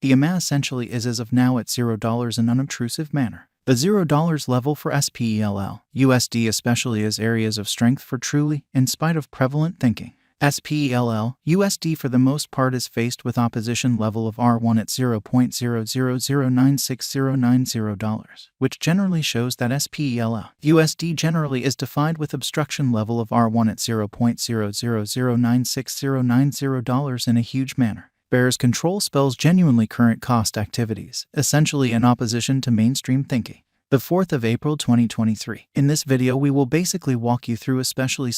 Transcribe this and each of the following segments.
The EMA essentially is as of now at $0 in unobtrusive manner. The $0 level for SPELL, USD especially is areas of strength for truly, in spite of prevalent thinking. SPELL, USD for the most part is faced with opposition level of R1 at $0.00096090, which generally shows that SPELL, USD generally is defined with obstruction level of R1 at $0.00096090 in a huge manner. Bears control spells genuinely current cost activities, essentially in opposition to mainstream thinking. The 4th of April 2023. In this video we will basically walk you through especially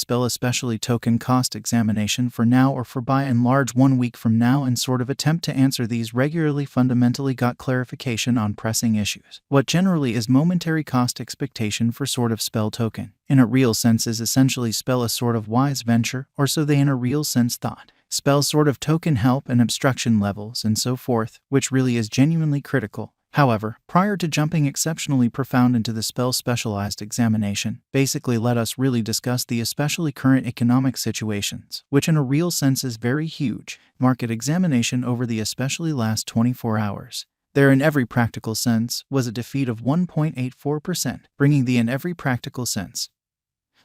token cost examination for now or for by and large 1 week from now and sort of attempt to answer these regularly fundamentally got clarification on pressing issues. What generally is momentary cost expectation for sort of spell token, in a real sense is essentially spell a sort of wise venture, or so they in a real sense thought. Spell sort of token help and obstruction levels and so forth, which really is genuinely critical. However, prior to jumping exceptionally profound into the spell specialized examination, basically let us really discuss the especially current economic situations, which in a real sense is very huge, market examination over the especially last 24 hours. There in every practical sense was a defeat of 1.84%, bringing the in every practical sense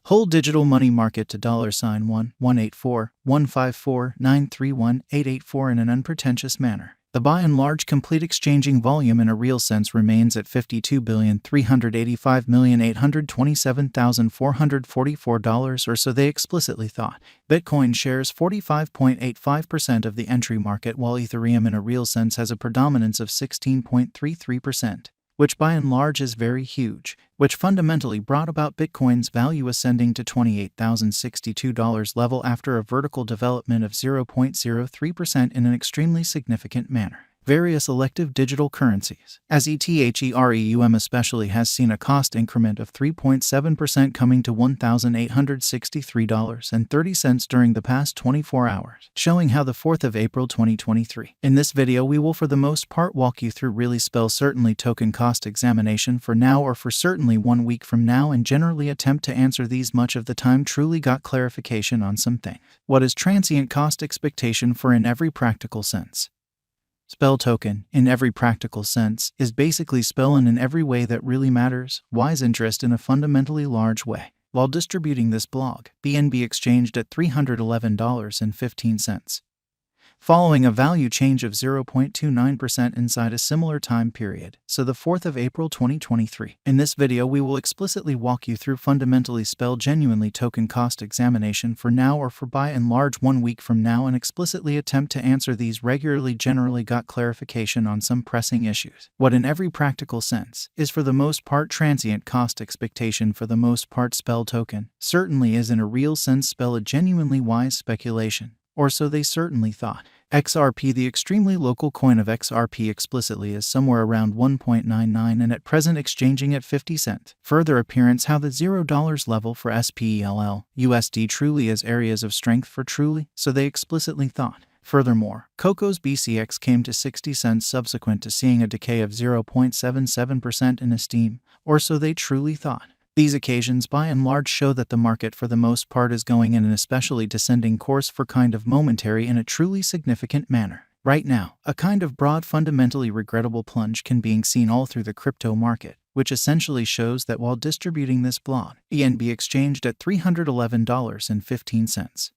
whole digital money market to $1,184,154,931,884 in an unpretentious manner. The by and large complete exchanging volume in a real sense remains at $52,385,827,444 or so they explicitly thought. Bitcoin shares 45.85% of the entry market while Ethereum in a real sense has a predominance of 16.33%. Which by and large is very huge, which fundamentally brought about Bitcoin's value ascending to $28,062 level after a vertical development of 0.03% in an extremely significant manner. Various elective digital currencies, as Ethereum especially has seen a cost increment of 3.7% coming to $1,863.30 during the past 24 hours, showing how the 4th of April 2023. In this video we will for the most part walk you through really spell certainly token cost examination for now or for certainly 1 week from now and generally attempt to answer these much of the time truly got clarification on some things. What is transient cost expectation for in every practical sense? Spell token, in every practical sense, is basically spell in every way that really matters, wise interest in a fundamentally large way. While distributing this blog, BNB exchanged at $311.15. Following a value change of 0.29% inside a similar time period, so the 4th of April 2023. In this video we will explicitly walk you through fundamentally spell genuinely token cost examination for now or for by and large 1 week from now and explicitly attempt to answer these regularly generally got clarification on some pressing issues. What in every practical sense is for the most part transient cost expectation for the most part spell token, certainly is in a real sense spell a genuinely wise speculation. Or so they certainly thought. XRP, the extremely local coin of XRP explicitly is somewhere around 1.99 and at present exchanging at 50 cents. Further appearance how the $0 level for SPELL, USD truly is areas of strength for truly, so they explicitly thought. Furthermore, Coco's BCX came to 60 cents subsequent to seeing a decay of 0.77% in esteem, or so they truly thought. These occasions by and large show that the market for the most part is going in an especially descending course for kind of momentary in a truly significant manner. Right now, a kind of broad fundamentally regrettable plunge can be seen all through the crypto market, which essentially shows that while distributing this blog, BNB exchanged at $311.15.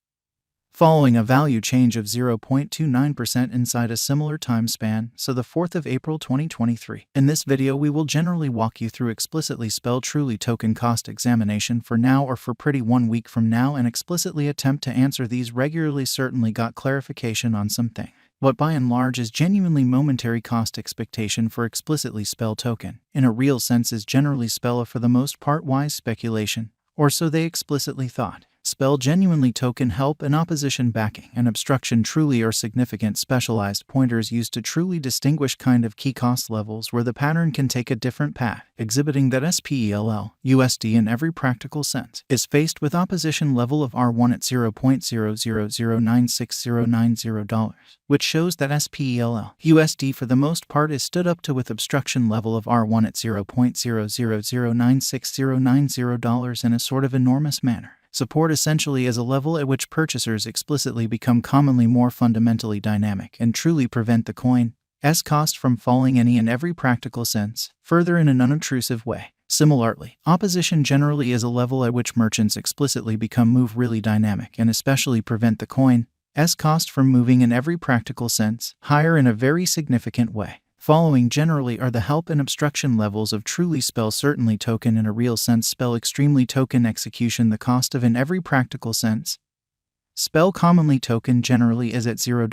Following a value change of 0.29% inside a similar time span, so the 4th of April 2023. In this video we will generally walk you through explicitly spell truly token cost examination for now or for pretty 1 week from now and explicitly attempt to answer these regularly certainly got clarification on some things. What by and large is genuinely momentary cost expectation for explicitly spell token, in a real sense is generally spell for the most part wise speculation, or so they explicitly thought. Spell genuinely token help and opposition backing and obstruction truly are significant specialized pointers used to truly distinguish kind of key cost levels where the pattern can take a different path, exhibiting that SPELL, USD in every practical sense, is faced with opposition level of R1 at $0.00096090, which shows that SPELL, USD for the most part is stood up to with obstruction level of R1 at $0.00096090 in a sort of enormous manner. Support essentially is a level at which purchasers explicitly become commonly more fundamentally dynamic and truly prevent the coin, S cost from falling any and every practical sense, further in an unobtrusive way. Similarly, opposition generally is a level at which merchants explicitly become move really dynamic and especially prevent the coin S cost from moving in every practical sense, higher in a very significant way. Following generally are the help and obstruction levels of truly spell certainly token in a real sense spell extremely token execution the cost of in every practical sense. Spell commonly token generally is at $0,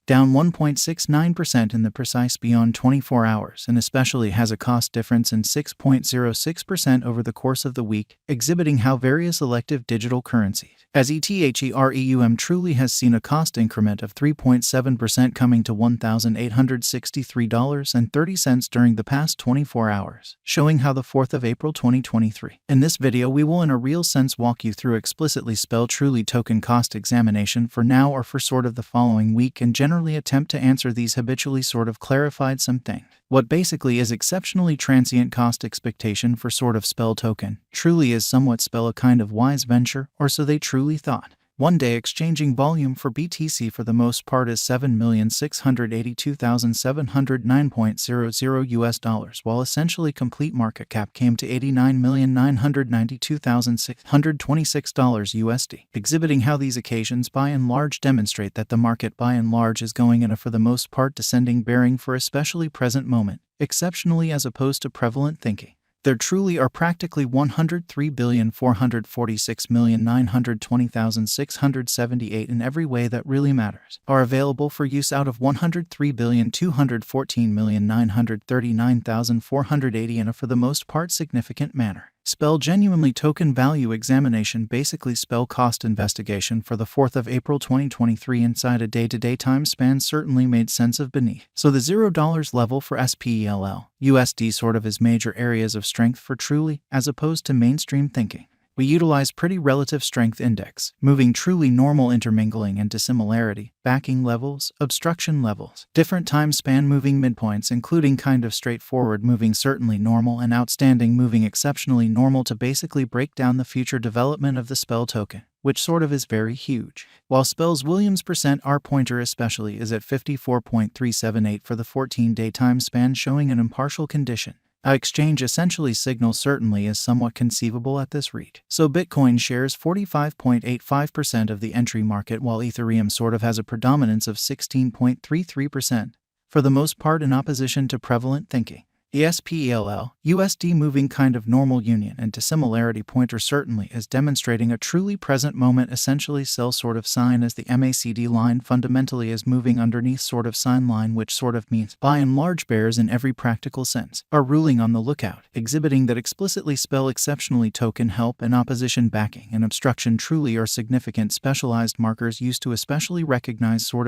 down 1.69% in the precise beyond 24 hours and especially has a cost difference in 6.06% over the course of the week, exhibiting how various elective digital currencies, as ETHEREUM truly has seen a cost increment of 3.7% coming to $1,863.30 during the past 24 hours, showing how the 4th of April 2023. In this video we will in a real sense walk you through explicitly spell truly token cost examination for now or for sort of the following week and generally attempt to answer these habitually sort of clarified some things. What basically is exceptionally transient cost expectation for sort of spell token truly is somewhat spell a kind of wise venture, or so they truly thought. One day exchanging volume for BTC for the most part is $7,682,709.00 US, while essentially complete market cap came to $89,992,626 USD, exhibiting how these occasions by and large demonstrate that the market by and large is going in a for the most part descending bearing for especially present moment, exceptionally as opposed to prevalent thinking. There truly are practically 103,446,920,678 in every way that really matters, are available for use out of 103,214,939,480 in a for the most part significant manner. Spell genuinely token value examination basically spell cost investigation for the 4th of April 2023 inside a day-to-day time span certainly made sense of beneath. So the $0 level for SPELL, USD sort of is major areas of strength for truly, as opposed to mainstream thinking. We utilize pretty relative strength index, moving truly normal intermingling and dissimilarity, backing levels, obstruction levels, different time span moving midpoints including kind of straightforward moving certainly normal and outstanding moving exceptionally normal to basically break down the future development of the spell token, which sort of is very huge. While spell's Williams % R pointer especially is at 54.378 for the 14-day time span showing an impartial condition. Our exchange essentially signal certainly is somewhat conceivable at this rate. So Bitcoin shares 45.85% of the entry market while Ethereum sort of has a predominance of 16.33%, for the most part in opposition to prevalent thinking. The SPELL, USD moving kind of normal union and dissimilarity pointer certainly is demonstrating a truly present moment essentially sell sort of sign as the MACD line fundamentally is moving underneath sort of sign line which sort of means by and large bears in every practical sense are ruling on the lookout, exhibiting that explicitly spell exceptionally token help and opposition backing and obstruction truly are significant specialized markers used to especially recognize sort of